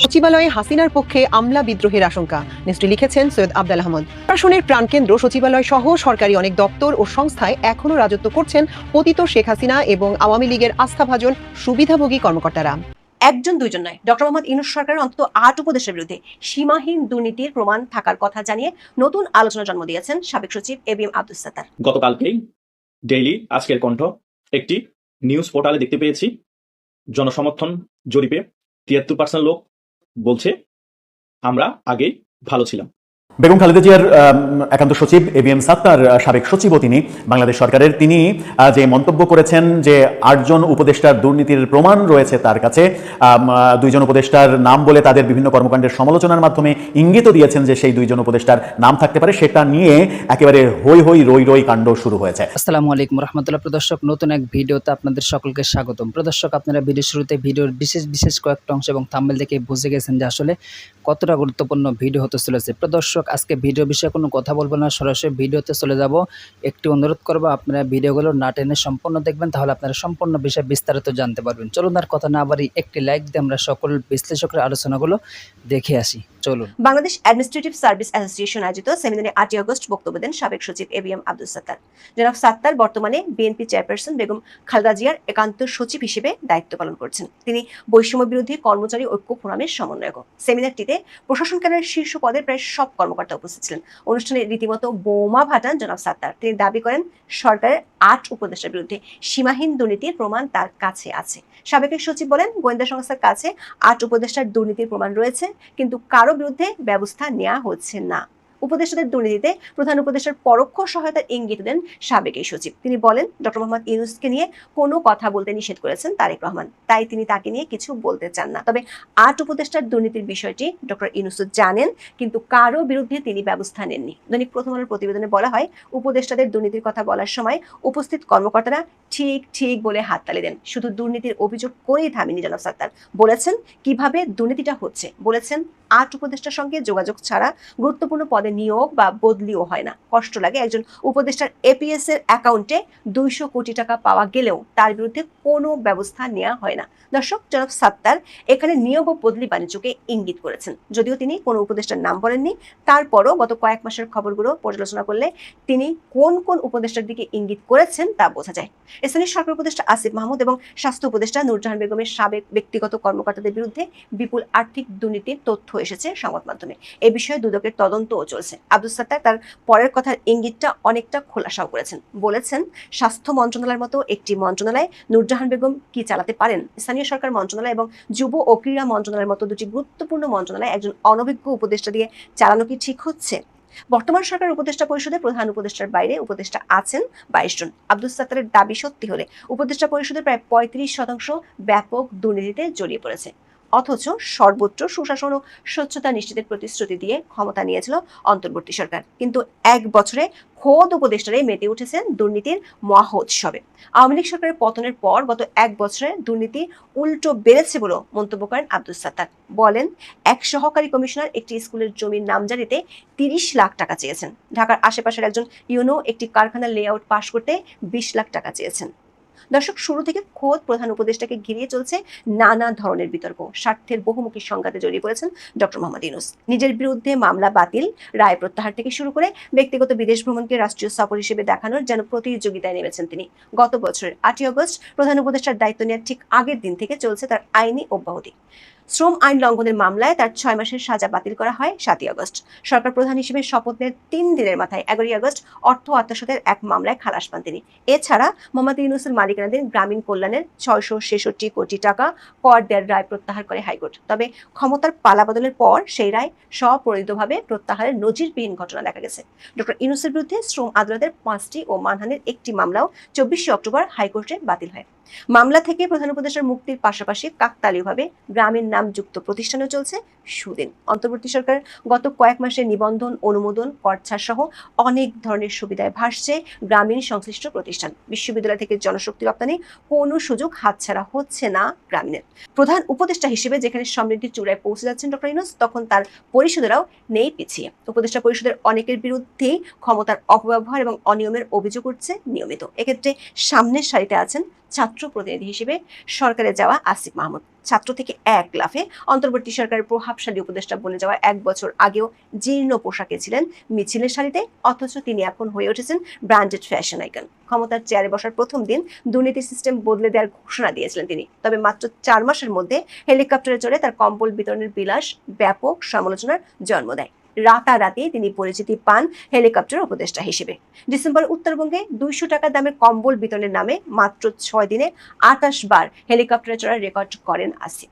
সচিবালয়ে হাসিনার পক্ষে আমলা বিদ্রোহের আশঙ্কা নিশ্চয় লিখেছেন সৈয়দ আব্দুল আহমদ। প্রশাসনের প্রাণকেন্দ্র সচিবালয় সহ সরকারি অনেক দপ্তর ও সংস্থায় এখনো রাজত্ব করছেন পতিত শেখ হাসিনা এবং আওয়ামী লীগের আস্থাভাজন সুবিধাভোগী কর্মকর্তারা। একজন দুইজন নয়, ডক্টর মোহাম্মদ ইউনূস সরকারের অন্তত ৮ উপদেষ্টার বিরুদ্ধে সীমাহীন দুর্নীতির প্রমাণ থাকার কথা জানিয়ে নতুন আলোচনা জন্ম দিয়েছেন সাবেক সচিব এবিএম আব্দুস সাত্তার। গতকালকেই ডেইলি আজকের কণ্ঠ একটি নিউজ পোর্টালে দেখতে পেয়েছি, জনসমর্থন জরিপে ৭৩% লোক বলছে আমরা আগেই ভালো ছিলাম। বেগম খালেদা জিয়ার একান্ত সচিব এবিএম সাত্তার, সাবেক সচিবও তিনি বাংলাদেশ সরকারের, তিনি যে মন্তব্য করেছেন যে ৮ জন উপদেষ্টার দুর্নীতির প্রমাণ রয়েছে তার কাছে, ২ জন উপদেষ্টার নাম বলে তাদের বিভিন্ন কর্মকাণ্ডের সমালোচনার মাধ্যমে ইঙ্গিত দিয়েছেন যে সেই ২ জন উপদেষ্টার নাম থাকতে পারে, সেটা নিয়ে একেবারে হই হই রই রই কাণ্ড শুরু হয়েছে। আসসালামু আলাইকুম রহমতুল্লাহ। প্রদর্শক, নতুন এক ভিডিওতে আপনাদের সকলকে স্বাগতম। প্রদর্শক, আপনারা ভিডিও শুরুতে ভিডিওর বিশেষ কয়েকটা অংশ এবং থাম্বনেল দেখে বুঝে গেছেন যে আসলে কতটা গুরুত্বপূর্ণ ভিডিও হতে চলেছে। প্রদর্শক, আজকে ভিডিও বিষয়ে কোনো কথা বলবো না, সরাসরি ভিডিওতে চলে যাব। একটি অনুরোধ করবো, আপনারা ভিডিওগুলো না টেনে সম্পূর্ণ দেখবেন, তাহলে আপনারা সম্পূর্ণ বিষয়ে বিস্তারিত জানতে পারবেন। চলুন আর কথা না বাড়ি একটি লাইক দিয়ে আমরা সকল বিশ্লেষকের আলোচনাগুলো দেখে আসি। চলুন। বাংলাদেশ অ্যাডমিনিস্ট্রেটিভ সার্ভিস অ্যাসোসিয়েশন আয়োজিত সেমিনারে ৮ আগস্ট বক্তব্য দেন সাবেক সচিব এবিএম আব্দুস সাত্তার। জনাব সাত্তার বর্তমানে বিএনপি চেয়ারপারসন বেগম খালেদা জিয়ার একান্ত সচিব হিসেবে দায়িত্ব পালন করছেন। তিনি বৈষম্য বিরোধী কর্মচারী ঐক্য ফোরামের সমন্বয়ক। সেমিনারটিতে প্রশাসন কেন্দ্রের শীর্ষ পদের প্রায় সব কর্মকর্তা উপস্থিত ছিলেন। অনুষ্ঠানে রীতিমতো বোমা ফাটান জনাব সাত্তার। তিনি দাবি করেন সরকারের ৮ উপদেষ্টার বিরুদ্ধে সীমাহীন দুর্নীতির প্রমাণ তার কাছে আছে। সাবেক সচিব বলেন, গোয়েন্দা সংস্থার কাছে ৮ উপদেষ্টার দুর্নীতির প্রমাণ রয়েছে, কিন্তু কারো বিরুদ্ধে ব্যবস্থা নেওয়া হচ্ছে না। উপদেষ্টাদের দুর্নীতিতে প্রধান উপদেষ্টার পরোক্ষ সহায়তার ইঙ্গিত দেন সাবেক এই সচিব। তিনি বলেন, ডক্টর মোহাম্মদ ইউনূসকে নিয়ে কোনো কথা বলতে নিষেধ করেছেন তারেক রহমান, তাই তিনি তাকে নিয়ে কিছু বলতে চান না। তবে ৮ উপদেষ্টার দুর্নীতির বিষয়টি ডক্টর ইউনূস জানেন, কিন্তু কারো বিরুদ্ধে তিনি ব্যবস্থা নেননি। দৈনিক প্রথম আলোর প্রতিবেদনে বলা হয়, উপদেষ্টাদের দুর্নীতির কথা বলার সময় উপস্থিত কর্মকর্তারা ঠিক বলে হাততালি দেন। শুধু দুর্নীতির অভিযোগ করেই থামেনি জনাব সাত্তার। বলেছেন কিভাবে দুর্নীতিটা হচ্ছে, বলেছেন ৮ উপদেষ্টার সঙ্গে যোগাযোগ ছাড়া গুরুত্বপূর্ণ পদে নিয়োগ বা বদলিও হয় না। কষ্ট লাগে একজন উপদেষ্টার এপিএস এর অ্যাকাউন্টে ২০০ কোটি টাকা পাওয়া গেলেও তার বিরুদ্ধে কোনো ব্যবস্থা নেওয়া হয় না। দর্শক, জনাব সাত্তার এখানে নিয়োগ ও বদলি বাণিজ্যকে ইঙ্গিত করেছেন। যদিও তিনি কোনো উপদেষ্টার নাম বলেননি, তারপরও গত কয়েক মাসের খবরগুলো পর্যালোচনা করলে তিনি কোন উপদেষ্টার দিকে ইঙ্গিত করেছেন তা বোঝা যায়। স্থানীয় সরকার উপদেষ্টা আসিফ মাহমুদ এবং স্বাস্থ্য উপদেষ্টা নূরজাহান বেগমের সাবেক ব্যক্তিগত কর্মকর্তাদের বিরুদ্ধে বিপুল আর্থিক দুর্নীতির তথ্য এসেছে সংবাদ মাধ্যমে। এ বিষয়ে দুদকের তদন্তও চলছে। আব্দুস সাত্তার তার পরের কথার ইঙ্গিতটা অনেকটা খোলাসাও করেছেন। বলেছেন, স্বাস্থ্য মন্ত্রণালয়ের মতো একটি মন্ত্রণালয় নূরজাহান বেগম কি চালাতে পারেন? স্থানীয় সরকার মন্ত্রণালয় এবং যুব ও ক্রীড়া মন্ত্রণালয়ের মতো দুটি গুরুত্বপূর্ণ মন্ত্রণালয় একজন অনভিজ্ঞ উপদেষ্টা দিয়ে চালানো কি ঠিক হচ্ছে? বর্তমান সরকার উপদেষ্টা পরিষদে প্রধান উপদেষ্টার বাইরে উপদেষ্টা আছেন ২২ জন। আব্দুস সাত্তারের দাবি সত্যি হলে উপদেষ্টা পরিষদের প্রায় ৩৫% ব্যাপক দুর্নীতিতে জড়িয়ে পড়েছে। অথচ সর্বোচ্চ সুশাসন ও স্বচ্ছতা নিশ্চিতের প্রতিশ্রুতি দিয়ে ক্ষমতা নিয়েছিল অন্তর্বর্তী সরকার, কিন্তু ১ বছরে খোদ উপদেষ্টারাই মেতে উঠেছেন দুর্নীতির মহোৎসবে। আওয়ামী লীগ সরকারের পতনের পর গত ১ বছরে দুর্নীতি উল্টো বেড়েছে বলে মন্তব্য করেন আব্দুস সাত্তার। বলেন, এক সহকারী কমিশনার একটি স্কুলের জমির নামজারিতে ৩০ লাখ টাকা চেয়েছেন। ঢাকার আশেপাশের একজন ইউনো একটি কারখানার লেআউট পাস করতে ২০ লাখ টাকা চেয়েছেন। দর্শক, শুরু থেকে খোদ প্রধান উপদেষ্টাকে ঘিরিয়ে চলছে নানা ধরনের বিতর্ক। স্বার্থের বহুমুখী সংঘাতে জড়িয়ে পড়েছেন ডক্টর মোহাম্মদ ইউনূস। নিজের বিরুদ্ধে মামলা বাতিল, রায় প্রত্যাহার থেকে শুরু করে ব্যক্তিগত বিদেশ ভ্রমণকে রাষ্ট্রীয় সফর হিসেবে দেখানোর যেন প্রতিযোগিতায় নেমেছেন তিনি। গত বছরের ৮ আগস্ট প্রধান উপদেষ্টার দায়িত্ব নেওয়ার ঠিক আগের দিন থেকে চলছে তার আইনি অব্যাহতি। শ্রম আইন লঙ্ঘনের মামলায় তার ৬ মাসের সাজা বাতিল করা হয় ৭ আগস্ট। সরকার প্রধান হিসেবে শপথ নেওয়ার ৩ দিনের মাথায় ১১ আগস্ট অর্থ আত্মসাতের এক মামলায় খালাস পান তিনি। এছাড়া মোহাম্মদ ইউনূসের মালিকানাধীন গ্রামীণ কল্যাণের ৬৬৬ কোটি টাকা কর দেওয়ার রায় প্রত্যাহার করে হাইকোর্ট। তবে ক্ষমতার পালাবদলের পর সেই রায় স্বপ্রণোদিতভাবে প্রত্যাহারের নজিরবিহীন ঘটনা দেখা গেছে। ডক্টর ইউনূসের বিরুদ্ধে শ্রম আদালতের ৫টি ও মানহানির একটি মামলাও ২৪ অক্টোবর হাইকোর্টে বাতিল হয়। মামলা থেকে প্রধান উপদেষ্টার মুক্তির পাশাপাশি কাকতালীয়ভাবে গ্রামীণ নামযুক্ত প্রতিষ্ঠানেও চলছে সুদিন। অন্তর্বর্তী সরকার গত কয়েক মাসে নিবন্ধন, অনুমোদন, করছাড় সহ অনেক ধরনের সুবিধায় ভাসছে গ্রামীণ সংশ্লিষ্ট প্রতিষ্ঠান। বিশ্ববিদ্যালয় থেকে জনশক্তি রপ্তানি কোনো সুযোগ হাতছাড়া হচ্ছে না গ্রামীণের। প্রধান উপদেষ্টা হিসেবে যেখানে সমৃদ্ধির চূড়ায় পৌঁছে যাচ্ছেন ডক্টর ইউনূস, তখন তার পরিষদেরাও নেই পিছিয়ে। উপদেষ্টা পরিষদের অনেকের বিরুদ্ধেই ক্ষমতার অপব্যবহার এবং অনিয়মের অভিযোগ উঠছে নিয়মিত। এক্ষেত্রে সামনের সারিতে আছেন ছাত্র ছাত্র প্রতিনিধি হিসেবে সরকারে যাওয়া আসিফ মাহমুদ ছাত্র থেকে এক লাফে অন্তর্বর্তী সরকারের প্রভাবশালী উপদেষ্টা বনে যাওয়া 1 বছর আগেও জীর্ণ পোশাকে ছিলেন মিছিলের সারিতে, অথচ তিনি এখন হয়ে উঠেছেন ব্র্যান্ডেড ফ্যাশন আইকন। ক্ষমতার চেয়ারে বসার প্রথম দিন দুর্নীতি সিস্টেম বদলে দেওয়ার ঘোষণা দিয়েছিলেন তিনি, তবে মাত্র 4 মাসের মধ্যে হেলিকপ্টারে চড়ে তার কম্বল বিতরণের বিলাস ব্যাপক সমালোচনার জন্ম দেয়। রাতারাতি তিনি পরিচিতি পান হেলিকপ্টার উপদেষ্টা হিসেবে। ডিসেম্বর উত্তরবঙ্গে 200 টাকা দামের কম্বল বিতরণের নামে মাত্র 6 দিনে 28 বার হেলিকপ্টারে চড়ার রেকর্ড করেন আসিফ।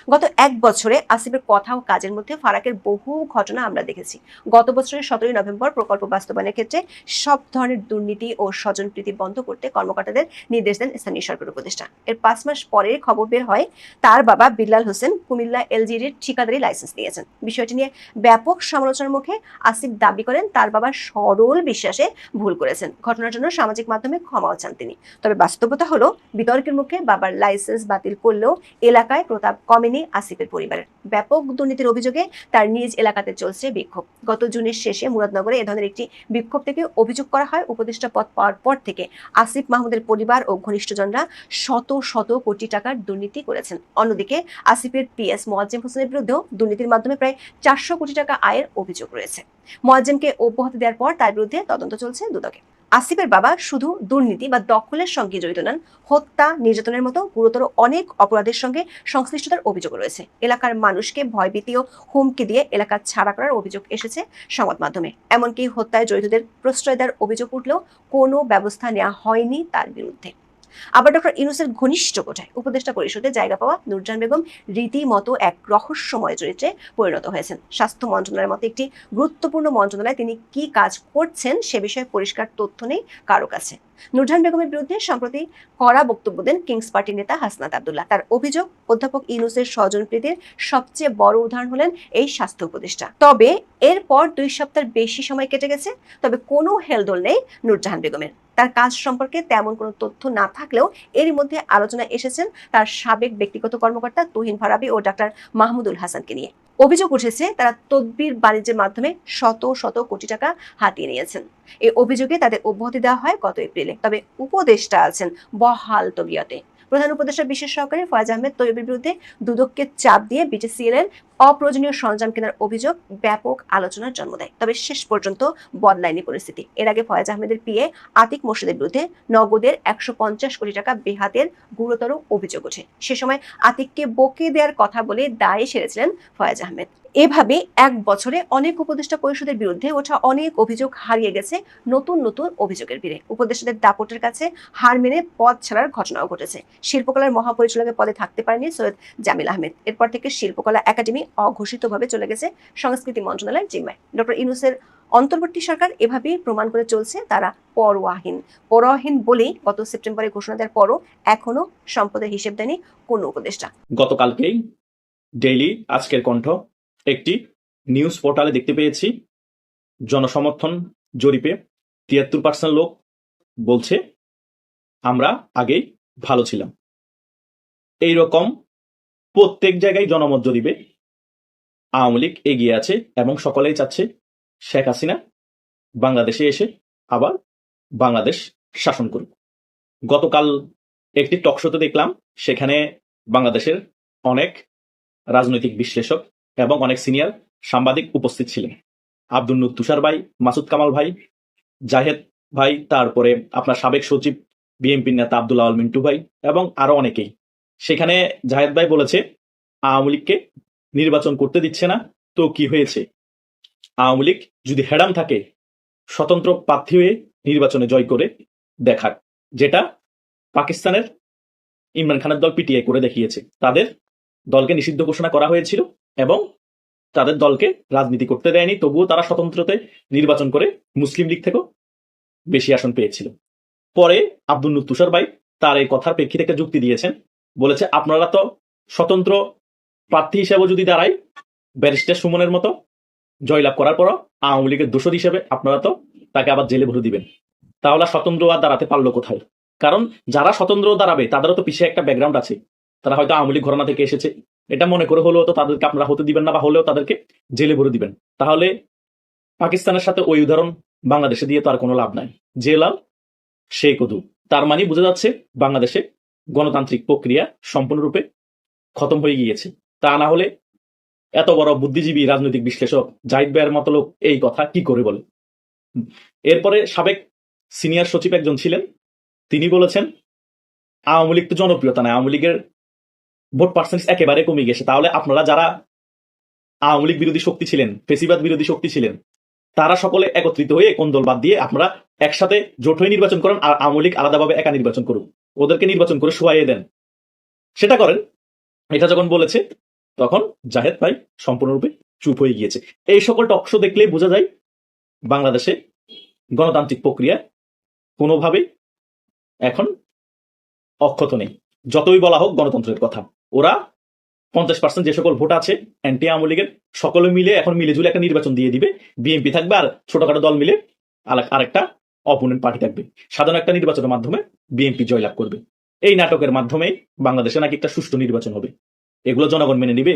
গত 1 বছরে আসিফের কথা ও কাজের মধ্যে ফারাকের বহু ঘটনা আমরা দেখেছি। গত বছরের 17 নভেম্বর প্রকল্প বাস্তবায়নের ক্ষেত্রে সব ধরনের দুর্নীতি ও স্বজনপ্রীতি বন্ধ করতে কর্মকর্তাদের নির্দেশ দেন স্থানীয় সরকার উপদেষ্টা। এর 5 মাস পরে খবর বের হয় তার বাবা বিল্লাল হোসেন কুমিল্লা এলজিডির ঠিকাদারি লাইসেন্স নিয়েছেন। বিষয়টি নিয়ে ব্যাপক সমালোচনার মুখে আসিফ দাবি করেন তার বাবা সরল বিশ্বাসে ভুল করেছেন। ঘটনার জন্য সামাজিক মাধ্যমে ক্ষমাও চান তিনি। তবে বাস্তবতা হলো বিতর্কের মুখে বাবার লাইসেন্স বাতিল করলেও এলাকায় প্রতাপ কমেনি আসিফের পরিবারের। ব্যাপক দুর্নীতির অভিযোগে তার নিজ এলাকাতে চলছে বিক্ষোভ। গত জুনের শেষে মুরাদনগরে এ ধরনের একটি বিক্ষোভ থেকে অভিযোগ করা হয় উপদেষ্টা পদ পাওয়ার পর থেকে আসিফ মাহমুদের পরিবার ও ঘনিষ্ঠজনরা শত শত কোটি টাকার দুর্নীতি করেছেন। অন্যদিকে আসিফের পিএস মোয়াজ্জেম হোসেনের বিরুদ্ধেও দুর্নীতির মাধ্যমে প্রায় 400 কোটি টাকা আয়ের অভিযোগ রয়েছে। মোয়াজ্জেমকে অব্যাহতি দেওয়ার পর তার বিরুদ্ধে তদন্ত চলছে দুদকে। আসিফের বাবা শুধু দুর্নীতি বা দখলের সঙ্গে জড়িত নন, হত্যা, নির্যাতনের মতো গুরুতর অনেক অপরাধের সঙ্গে সংশ্লিষ্টতার অভিযোগ রয়েছে। এলাকার মানুষকে ভয়ভীতি ও হুমকি দিয়ে এলাকা ছাড়া করার অভিযোগ এসেছে সংবাদ মাধ্যমে। এমনকি হত্যায় জড়িতদের প্রশ্রয় দেওয়ার অভিযোগ উঠলেও কোনো ব্যবস্থা নেওয়া হয়নি তার বিরুদ্ধে। আবার ডক্টর ইউনূসের ঘনিষ্ঠ কোটায় উপদেষ্টা পরিষদে জায়গা পাওয়া নূরজাহান বেগম রীতিমতো এক রহস্যময় চরিত্রে পরিণত হয়েছেন। স্বাস্থ্য মন্ত্রণালয়ের মতো একটি গুরুত্বপূর্ণ মন্ত্রণালয়ে তিনি কি কাজ করছেন সে বিষয়ে পরিষ্কার তথ্য নেই কারো কাছে। নূরজাহান বেগমের বিরুদ্ধে সম্প্রতি কড়া বক্তব্য দেন কিংস পার্টির নেতা হাসনাত আব্দুল্লাহ। তার অভিযোগ অধ্যাপক ইউনূসের স্বজনপ্রীতির সবচেয়ে বড় উদাহরণ হলেন এই স্বাস্থ্য উপদেষ্টা। তবে এরপর 2 সপ্তাহের বেশি সময় কেটে গেছে, তবে কোনো হেলদোল নেই নূরজাহান বেগমের। তার কাজ সম্পর্কে তেমন কোনো তথ্য না থাকলেও এরই মধ্যে আলোচনা এসেছেন তার সাবেক ব্যক্তিগত কর্মকর্তা তুহিন ফারাবী ও ডাক্তার মাহমুদুল হাসানকে নিয়ে। অভিযোগ উঠেছে তারা তদবির বাণিজ্যের মাধ্যমে শত শত কোটি টাকা হাতিয়ে নিয়েছেন। এই অভিযোগে তাদের অব্যাহতি দেওয়া হয় গত এপ্রিলে। তবে উপদেষ্টা আছেন বহাল তবিয়তে। প্রধান উপদেষ্টা বিশেষ সহকারী ফয়েজ আহমেদ তৈয়বের বিরুদ্ধে দুদককে চাপ দিয়ে বিটিসিএল এর অপ্রয়োজনীয় সরঞ্জাম কেনার অভিযোগ ব্যাপক আলোচনার জন্ম দেয়। তবে শেষ পর্যন্ত বদলায়নি পরিস্থিতি। এর আগে ফয়েজ আহমেদের পিএ আতিক মোর্শেদের বিরুদ্ধে নগদের 150 কোটি টাকা বেহাতের গুরুতর অভিযোগ ওঠে। সে সময় আতিককে বকে দেওয়ার কথা বলে দায় সেরেছিলেন ফয়েজ আহমেদ। এভাবে 1 বছরে অনেক উপদেষ্টা পরিষদের বিরুদ্ধে ওঠা অনেক অভিযোগ হারিয়ে গেছে নতুন নতুন অভিযোগের ভিড়ে। উপদেষ্টাদের দাপটের কাছে হার মেনে পদ ছাড়ার ঘটনাও ঘটেছে। শিল্পকলার মহাপরিচালকের পদে থাকতে পারেনি সৈয়দ জামিল আহমেদ। এরপর থেকে শিল্পকলা একাডেমি অঘোষিতভাবে চলে গেছে সংস্কৃতি মন্ত্রণালয়ের জিম্মায়। ডক্টর ইউনূসের অন্তর্বর্তী সরকার এভাবেই প্রমাণ করে চলছে তারা পরোয়াহীন বলেই গত সেপ্টেম্বরে ঘোষণা দেওয়ার পরও এখনো সম্পদের হিসেব দেয়নি কোনো উপদেষ্টা। গতকালকেই ডেইলি আজকের কণ্ঠ একটি নিউজ পোর্টালে দেখতে পেয়েছি জনসমর্থন জরিপে 73% লোক বলছে আমরা আগেই ভালো ছিলাম। এই রকম প্রত্যেক জায়গায় জনমত জরিপে আওয়ামী লীগ এগিয়ে আছে এবং সকলেই চাচ্ছে শেখ হাসিনা বাংলাদেশে এসে আবার বাংলাদেশ শাসন করুক। গতকাল একটি টকশোতে দেখলাম, সেখানে বাংলাদেশের অনেক রাজনৈতিক বিশ্লেষক এবং অনেক সিনিয়র সাংবাদিক উপস্থিত ছিলেন। আব্দুল নূর তুষার ভাই, মাসুদ কামাল ভাই, জাহেদ ভাই, তারপরে আপনার সাবেক সচিব বিএনপির নেতা আব্দুল আওয়াল মিন্টু ভাই এবং আরো অনেকেই। সেখানে জাহেদ ভাই বলেছে আওয়ামী লীগকে নির্বাচন করতে দিচ্ছে না, তো কি হয়েছে? আওয়ামী লীগ যদি হেডাম থাকে স্বতন্ত্র প্রার্থী হয়ে নির্বাচনে জয় করে দেখাক, যেটা পাকিস্তানের ইমরান খানের দল পিটিআই করে দেখিয়েছে। তাদের দলকে নিষিদ্ধ ঘোষণা করা হয়েছিল এবং তাদের দলকে রাজনীতি করতে দেয়নি, তবুও তারা স্বতন্ত্রতে নির্বাচন করে মুসলিম লীগ থেকেও বেশি আসন পেয়েছিল। পরে আব্দুল নূর তুষার ভাই তার এই কথার প্রেক্ষিতে একটা যুক্তি দিয়েছেন, বলেছে আপনারা তো স্বতন্ত্র প্রার্থী হিসেবে যদি দাঁড়ায় ব্যারিস্টার সুমনের মতো জয়লাভ করার পর আওয়ামী লীগের দোষর হিসেবে আপনারা তো তাকে আবার জেলে ভরে দিবেন, তাহলে স্বতন্ত্র আর দাঁড়াতে পারলো কোথায়? কারণ যারা স্বতন্ত্র দাঁড়াবে তাদেরও তো পিছিয়ে একটা ব্যাকগ্রাউন্ড আছে, তারা হয়তো আওয়ামী লীগ ঘরানা থেকে এসেছে, এটা মনে করে হলেও তো তাদেরকে আপনারা হতে দিবেন না, বা হলেও তাদেরকে জেলে ভরে দিবেন। তাহলে পাকিস্তানের সাথে ওই উদাহরণ বাংলাদেশে দিয়ে তো আর কোনো লাভ নাই, যে লাভ সেই কদু। তার মানে বোঝা যাচ্ছে বাংলাদেশে গণতান্ত্রিক প্রক্রিয়া সম্পূর্ণরূপে খতম হয়ে গিয়েছে। তা না হলে এত বড় বুদ্ধিজীবী রাজনৈতিক বিশ্লেষক জাহিদ ভাইয়ের মতো লোক এই কথা কি করে বলে? এরপরে সাবেক সিনিয়র সচিব একজন ছিলেন, তিনি বলেছেন আওয়ামী লীগ তো জনপ্রিয়তা নাই, আওয়ামী লীগের ভোট পার্সেন্টেজ একেবারে কমে গেছে। তাহলে আপনারা যারা আওয়ামী লীগ বিরোধী শক্তি ছিলেন, ফেসিবাদ বিরোধী শক্তি ছিলেন, তারা সকলে একত্রিত হয়ে কোন দল বাদ দিয়ে আপনারা একসাথে জোট হয়ে নির্বাচন করেন, আর আওয়ামী লীগ আলাদাভাবে একা নির্বাচন করুন, ওদেরকে নির্বাচন করে শোয়াইয়ে দেন, সেটা করেন। এটা যখন বলেছে তখন জাহেদ ভাই সম্পূর্ণরূপে চুপ হয়ে গিয়েছে। এই সকল টকশো দেখলেই বোঝা যায় বাংলাদেশে গণতান্ত্রিক প্রক্রিয়া কোনোভাবেই এখন অক্ষত নেই। যতই বলা হোক গণতন্ত্রের কথা, ওরা 50% যে সকল ভোট আছে অ্যান্টি আওয়ামী লীগের, সকলে মিলে এখন মিলে জুলে একটা নির্বাচন দিয়ে দিবে, বিএনপি থাকবে আর ছোটখাটো দল মিলে আরেকটা অপোনেন্ট পার্টি থাকবে, সাধারণ একটা নির্বাচনের মাধ্যমে বিএনপি জয়লাভ করবে। এই নাটকের মাধ্যমে বাংলাদেশে নাকি একটা সুষ্ঠু নির্বাচন হবে, এগুলো জনগণ মেনে নিবে?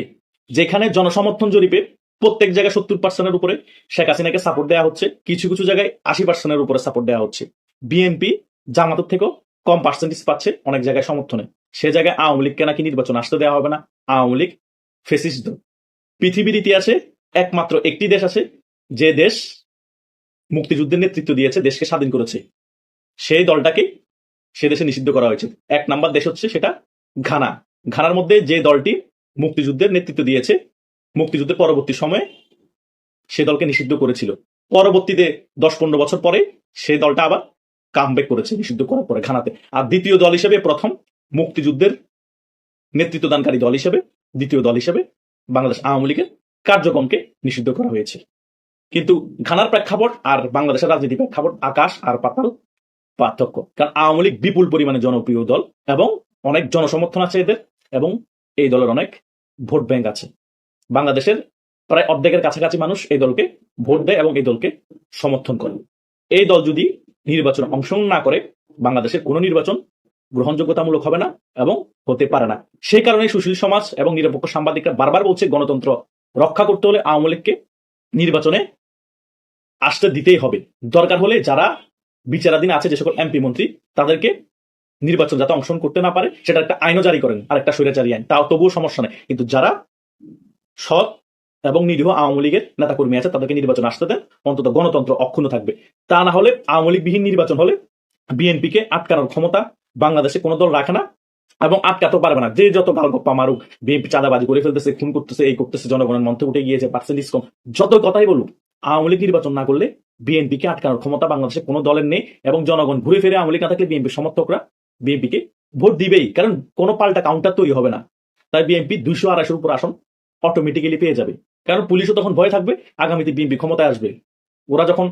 যেখানে জনসমর্থন জরিপে প্রত্যেক জায়গায় 70%-এর উপরে শেখ হাসিনাকে সাপোর্ট দেওয়া হচ্ছে, কিছু কিছু জায়গায় 80%-এর উপরে সাপোর্ট দেওয়া হচ্ছে, বিএনপি জামাতের থেকেও কম পার্সেন্টেজ পাচ্ছে অনেক জায়গায় সমর্থনে, সে জায়গায় আওয়ামী লীগকে নাকি নির্বাচন আসতে দেওয়া হবে না। আওয়ামী লীগ ফেসিস্ট দল। পৃথিবীর ইতিহাসে একমাত্র একটি দেশ আছে যে দেশ মুক্তিযুদ্ধের নেতৃত্ব দিয়েছে, দেশকে স্বাধীন করেছে, সেই দলটাকে সে দেশে নিষিদ্ধ করা হয়েছে। 1 নাম্বার দেশ হচ্ছে সেটা ঘানা। ঘানার মধ্যে যে দলটি মুক্তিযুদ্ধের নেতৃত্ব দিয়েছে, মুক্তিযুদ্ধের পরবর্তী সময়ে সে দলকে নিষিদ্ধ করেছিল, পরবর্তীতে 10-15 বছর পরে সেই দলটা আবার কামব্যাক করেছে নিষিদ্ধ করার পরে ঘানাতে। আর দ্বিতীয় দল হিসেবে, প্রথম মুক্তিযুদ্ধের নেতৃত্বদানকারী দল হিসেবে, দ্বিতীয় দল হিসেবে বাংলাদেশ আওয়ামী লীগের কার্যক্রমকে নিষিদ্ধ করা হয়েছে। কিন্তু ঘানার প্রেক্ষাপট আর বাংলাদেশের রাজনীতি প্রেক্ষাপট আকাশ আর পাতাল পার্থক্য। কারণ আওয়ামী লীগ বিপুল পরিমাণে জনপ্রিয় দল এবং অনেক জনসমর্থন আছে এদের, এবং এই দলের অনেক ভোট ব্যাংক আছে। বাংলাদেশের প্রায় অর্ধেকের কাছাকাছি মানুষ এই দলকে ভোট দেয় এবং এই দলকে সমর্থন করে। এই দল যদি নির্বাচনে অংশগ্রহণ না করে, বাংলাদেশের কোনো নির্বাচন গ্রহণযোগ্যতামূলক হবে না এবং হতে পারে না। সেই কারণে সুশীল সমাজ এবং নিরপেক্ষ সাংবাদিকরা বারবার বলছে গণতন্ত্র রক্ষা করতে হলে আওয়ামী লীগকে নির্বাচনে আসতে দিতেই হবে। দরকার হলে যারা বিচারাধীন আছে, যে সকল এমপি মন্ত্রী, তাদেরকে নির্বাচন যাতে অংশগ্রহণ করতে না পারে সেটা একটা আইনও জারি করেন, আর একটা স্বৈরাচারী আইন, তাও তবুও সমস্যা নেই। কিন্তু যারা সৎ এবং নিরীহ আওয়ামী লীগের নেতাকর্মী আছে তাদেরকে নির্বাচন আসতে দেন, অন্তত গণতন্ত্র অক্ষুণ্ণ থাকবে। তা না হলে আওয়ামী লীগবিহীন নির্বাচন হলে বিএনপিকে আটকানোর ক্ষমতা বাংলাদেশে কোনো দল রাখে না এবং আটকাতেও পারবে না। যে যত গালগপ্পা মারুক, বিএনপি চাঁদাবাজি করে ফেলতেছে, খুন করতেছে, এই করতেছে, জনগণের মঞ্চে উঠে গিয়েছে, পার্সেন্টেজ কম, যত কথাই বলুক, আওয়ামী লীগ নির্বাচন না করলে বিএনপিকে আটকানোর ক্ষমতা বাংলাদেশে কোনো দলের নেই। এবং জনগণ ঘুরে ফিরে আওয়ামী লীগ না থাকলে বিএনপির সমর্থকরা বিএনপিকে ভোট দিবেই, কারণ কোনো পাল্টা কাউন্টার তৈরি হবে না। তাই বিএনপি 200-250-এর উপর আসন অটোমেটিক্যালি পেয়ে যাবে, কারণ পুলিশও তখন ভয় থাকবে আগামীতে বিএনপি ক্ষমতায় আসবে। ওরা যখন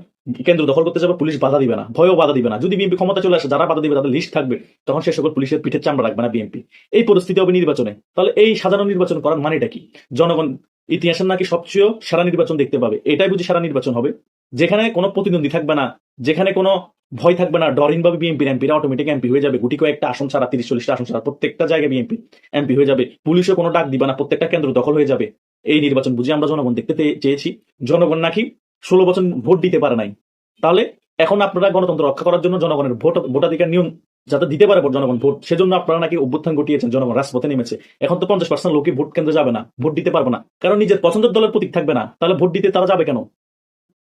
কেন্দ্র দখল করতে যাবে, পুলিশ বাধা দিবে না, ভয়ও বাধা দিবে না। যদি বিএনপি ক্ষমতা চলে আসে, যারা বাধা দিবে তাদের লিস্ট থাকবে, তখন সে সকল পুলিশের পিঠের চামড়া রাখবে না বিএনপি। এই পরিস্থিতি হবে নির্বাচনে। তাহলে এই সাধারণ নির্বাচন করার মানেটা কি? জনগণ ইতিহাসের নাকি সবচেয়ে সেরা নির্বাচন দেখতে পাবে, এটাই বুঝি সেরা নির্বাচন হবে? যেখানে কোনো প্রতিদ্বন্দ্বী থাকবে না, যেখানে কোনো ভয় থাকবে না, ডরহীনভাবে বিএনপির এমপিরা অটোমেটিক এমপি হয়ে যাবে, গুটি কয়েকটা আসন ছাড়া, 30-40টা আসন ছাড়া প্রত্যেকটা জায়গায় বিএনপি এমপি হয়ে যাবে, পুলিশও কোনো ডাক দিবে না, প্রত্যেকটা কেন্দ্র দখল হয়ে যাবে। এই নির্বাচন বুঝি আমরা জনগণ দেখতে চেয়েছি? জনগণ নাকি 16 বছর ভোট দিতে পারে নাই। তাহলে এখন আপনারা গণতন্ত্র রক্ষা করার জন্য জনগণের ভোটাধিকার নিয়ম যাতে দিতে পারে জনগণ ভোট, সেজন্য আপনারা নাকি অভ্যুত্থান ঘটিয়েছেন, জনগণ রাজপথে নেমেছে। এখন তো 50% লোকই ভোট কেন্দ্রে যাবে না, ভোট দিতে পারবে না, কারণ নিজের পছন্দের দলের প্রতীক থাকবে না। তাহলে ভোট দিতে তারা যাবে কেন?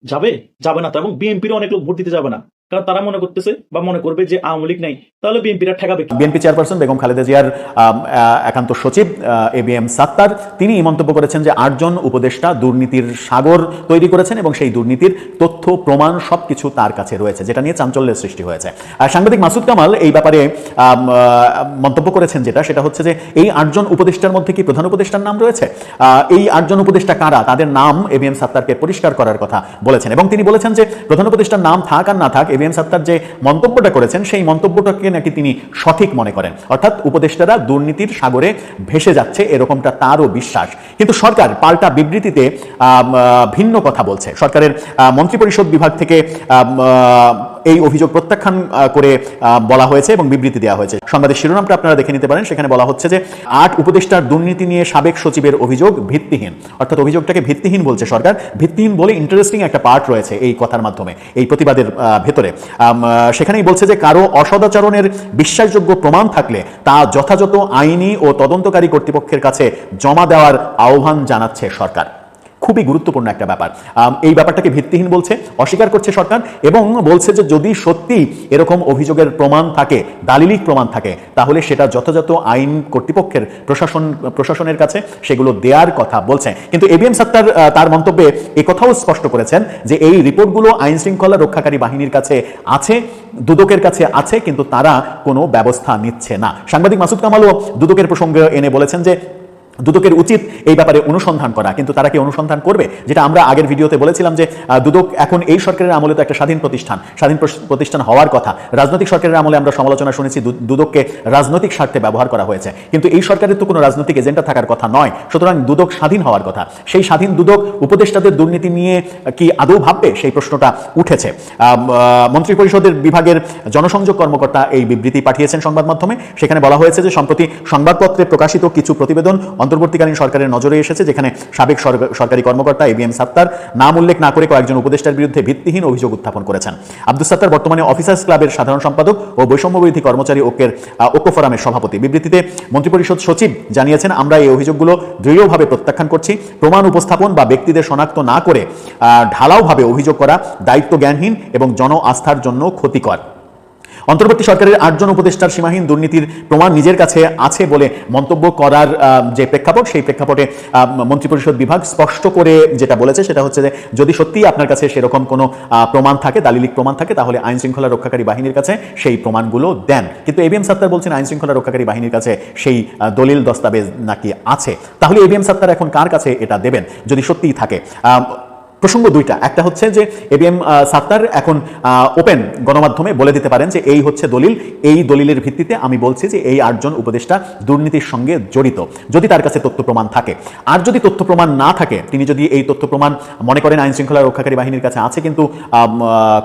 যাবে না তো। এবং বিএনপির অনেক লোক ভোট দিতে যাবে না, কারণ তারা মনে করতেছে বা মনে করবে যে আওয়ামী লীগ নাই, তাহলে বিএনপিরা ঠেকাবে। বিএনপি চেয়ারপারসন বেগম খালেদা জিয়ার একান্ত সচিব ABM সাত্তার তিনি মন্তব্য করেছেন যে 8 জন উপদেষ্টা দুর্নীতির সাগর তৈরি করেছেন এবং সেই দুর্নীতির তথ্য প্রমাণ সবকিছু তার কাছে রয়েছে, যেটা নিয়ে চাঞ্চল্যের সৃষ্টি হয়েছে। সাংবাদিক মাসুদ কামাল এই ব্যাপারে মন্তব্য করেছেন, সেটা হচ্ছে যে এই 8 জন উপদেষ্টার মধ্যে কি প্রধান উপদেষ্টার নাম রয়েছে? এই 8 জন উপদেষ্টা কারা, তাদের নাম ABM সাত্তারকে পরিষ্কার করার কথা বলেছেন। এবং তিনি বলেছেন যে প্রধান উপদেষ্টার নাম থাক আর না থাক, ABM সাত্তার যে মন্তব্যটা করেছেন সেই মন্তব্যটাকে নাকি তিনি সঠিক মনে করেন, অর্থাৎ উপদেষ্টারা দুর্নীতির সাগরে ভেসে যাচ্ছে এরকমটা তারও বিশ্বাস। কিন্তু সরকার পাল্টা বিবৃতিতে ভিন্ন কথা বলছে। সরকারের মন্ত্রিপরিষদ বিভাগ থেকে এই অভিযোগ প্রত্যাখ্যান করে বলা হয়েছে এবং বিবৃতি দেওয়া হয়েছে। সংবাদের শিরোনামটা আপনারা দেখে নিতে পারেন। সেখানে বলা হচ্ছে যে 8 উপদেষ্টার দুর্নীতি নিয়ে সাবেক সচিবের অভিযোগ ভিত্তিহীন, অর্থাৎ অভিযোগটাকে ভিত্তিহীন বলছে সরকার। ভিত্তিহীন বলে ইন্টারেস্টিং একটা পার্ট রয়েছে এই কথার মাধ্যমে, এই প্রতিবাদের ভেতরে। সেখানেই বলছে যে কারো অসদাচরণের বিশ্বাসযোগ্য প্রমাণ থাকলে তা যথাযথ আইনি ও তদন্তকারী কর্তৃপক্ষের কাছে জমা দেওয়ার আহ্বান জানাচ্ছে সরকার। খুবই গুরুত্বপূর্ণ একটা ব্যাপার। এই ব্যাপারটাকে ভিত্তিহীন বলছে, অস্বীকার করছে সরকার এবং বলছে যে যদি সত্যি এরকম অভিযোগের প্রমাণ থাকে, দালিলিক প্রমাণ থাকে, তাহলে সেটা যথাযথ আইন কর্তৃপক্ষের প্রশাসনের কাছে সেগুলো দেওয়ার কথা বলছে। কিন্তু এবিএম সাত্তার তার মন্তব্যে একথাও স্পষ্ট করেছেন যে এই রিপোর্টগুলো আইন শৃঙ্খলা রক্ষাকারী বাহিনীর কাছে আছে, দুদকের কাছে আছে, কিন্তু তারা কোনো ব্যবস্থা নিচ্ছে না। সাংবাদিক মাসুদ কামালও দুদকের প্রসঙ্গে এনে বলেছেন যে দুদকের উচিত এই ব্যাপারে অনুসন্ধান করা, কিন্তু তারা কি অনুসন্ধান করবে? যেটা আমরা আগের ভিডিওতে বলেছিলাম যে দুদক এখন এই সরকারের আমলে তো একটা স্বাধীন প্রতিষ্ঠান হওয়ার কথা। রাজনৈতিক সরকারের আমলে আমরা সমালোচনা শুনেছি দুদককে রাজনৈতিক স্বার্থে ব্যবহার করা হয়েছে, কিন্তু এই সরকারের তো কোনো রাজনৈতিক এজেন্ডা থাকার কথা নয়। সুতরাং দুদক স্বাধীন হওয়ার কথা। সেই স্বাধীন দুদক উপদেষ্টাদের দুর্নীতি নিয়ে কি আদৌ ভাববে, সেই প্রশ্নটা উঠেছে। মন্ত্রিপরিষদের বিভাগের জনসংযোগ কর্মকর্তা এই বিবৃতি পাঠিয়েছেন সংবাদ মাধ্যমে। সেখানে বলা হয়েছে যে সম্প্রতি সংবাদপত্রে প্রকাশিত কিছু প্রতিবেদন অন্তর্বর্তীকালীন সরকারের নজরে এসেছে, যেখানে সাবেক সরকারি কর্মকর্তা এবিএম সাত্তার নাম উল্লেখ না করে কয়েকজন উপদেষ্টার বিরুদ্ধে ভিত্তিহীন অভিযোগ উত্থাপন করেছেন। আব্দুস সাত্তার বর্তমানে অফিসার্স ক্লাবের সাধারণ সম্পাদক ও বৈষম্যবিরোধী কর্মচারী ঐক্য ফোরামের সভাপতি। বিবৃতিতে মন্ত্রিপরিষদ সচিব জানিয়েছেন, আমরা এই অভিযোগগুলো দৃঢ়ভাবে প্রত্যাখ্যান করছি। প্রমাণ উপস্থাপন বা ব্যক্তিদের শনাক্ত না করে ঢালাওভাবে অভিযোগ করা দায়িত্ব জ্ঞানহীন এবং জন আস্থার জন্য ক্ষতিকর। অন্তর্বর্তী সরকারের 8 জন উপদেষ্টার সীমাহীন দুর্নীতির প্রমাণ নিজের কাছে আছে বলে মন্তব্য করার যে প্রেক্ষাপট, সেই প্রেক্ষাপটে মন্ত্রিপরিষদ বিভাগ স্পষ্ট করে যেটা বলেছে সেটা হচ্ছে যে যদি সত্যিই আপনার কাছে সেরকম কোনো প্রমাণ থাকে, দালিলিক প্রমাণ থাকে, তাহলে আইন শৃঙ্খলা রক্ষাকারী বাহিনীর কাছে সেই প্রমাণগুলো দেন। কিন্তু এবিএম সাত্তার বলছেন আইন শৃঙ্খলা রক্ষাকারী বাহিনীর কাছে সেই দলিল দস্তাবেজ নাকি আছে। তাহলে এবিএম সাত্তার এখন কার কাছে এটা দেবেন যদি সত্যিই থাকে? প্রসঙ্গ দুইটা। একটা হচ্ছে যে এবিএম সাত্তার এখন ওপেন গণমাধ্যমে বলে দিতে পারেন যে এই হচ্ছে দলিল, এই দলিলের ভিত্তিতে আমি বলছি যে এই 8 জন উপদেষ্টা দুর্নীতির সঙ্গে জড়িত, যদি তার কাছে তথ্য প্রমাণ থাকে। আর যদি তথ্য প্রমাণ না থাকে, তিনি যদি এই তথ্য প্রমাণ মনে করেন আইন শৃঙ্খলা রক্ষাকারী বাহিনীর কাছে আছে কিন্তু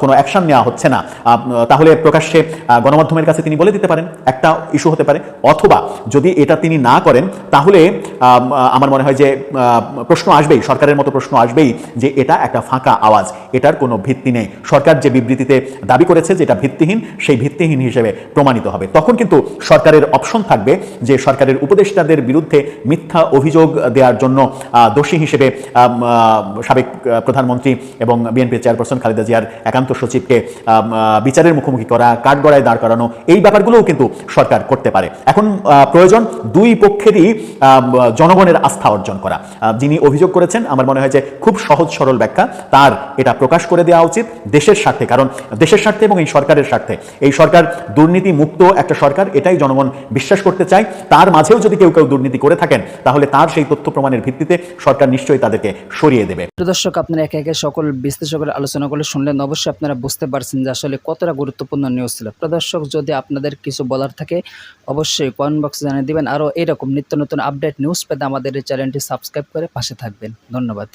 কোনো অ্যাকশন নেওয়া হচ্ছে না, তাহলে প্রকাশ্যে গণমাধ্যমের কাছে তিনি বলে দিতে পারেন, একটা ইস্যু হতে পারে। অথবা যদি এটা তিনি না করেন, তাহলে আমার মনে হয় যে প্রশ্ন আসবেই, সরকারের মতো প্রশ্ন আসবেই যে এটা একটা ফাঁকা আওয়াজ, এটার কোনো ভিত্তি নেই। সরকার যে বিবৃতিতে দাবি করেছে যে এটা ভিত্তিহীন, সেই ভিত্তিহীন হিসেবে প্রমাণিত হবে। তখন কিন্তু সরকারের অপশন থাকবে যে সরকারের উপদেষ্টাদের বিরুদ্ধে মিথ্যা অভিযোগ দেওয়ার জন্য দোষী হিসেবে সাবেক প্রধানমন্ত্রী এবং বিএনপির চেয়ারপারসন খালেদা জিয়ার একান্ত সচিবকে বিচারের মুখোমুখি করা, কাঠগড়ায় দাঁড় করানো, এই ব্যাপারগুলোও কিন্তু সরকার করতে পারে। এখন প্রয়োজন দুই পক্ষেরই জনগণের আস্থা অর্জন করা। যিনি অভিযোগ করেছেন, আমার মনে হয় যে খুব সহজ সরল ব্যাখ্যা, তার এটা প্রকাশ করে দেওয়া উচিত দেশের স্বার্থে। কারণ দেশের স্বার্থে এবং এই সরকারের স্বার্থে, এই সরকার দুর্নীতি মুক্ত একটা সরকার, এটাই জনগণ বিশ্বাস করতে চায়। তার মাঝেও যদি কেউ দুর্নীতি করে থাকেন, তাহলে তার সেই তথ্য প্রমাণের ভিত্তিতে সরকার নিশ্চয়ই তাদেরকে সরিয়ে দেবে। দর্শক, আপনারা একে একে সকল বিশ্লেষকের আলোচনাগুলো শুনলেন, অবশ্যই আপনারা বুঝতে পারছেন যে আসলে কতটা গুরুত্বপূর্ণ নিউজ ছিল। দর্শক, যদি আপনাদের কিছু বলার থাকে অবশ্যই কমেন্ট বক্সে জানিয়ে দিবেন। আরও এরকম নিত্য নতুন আপডেট নিউজ পেতে আমাদের এই চ্যানেলটি সাবস্ক্রাইব করে পাশে থাকবেন। ধন্যবাদ।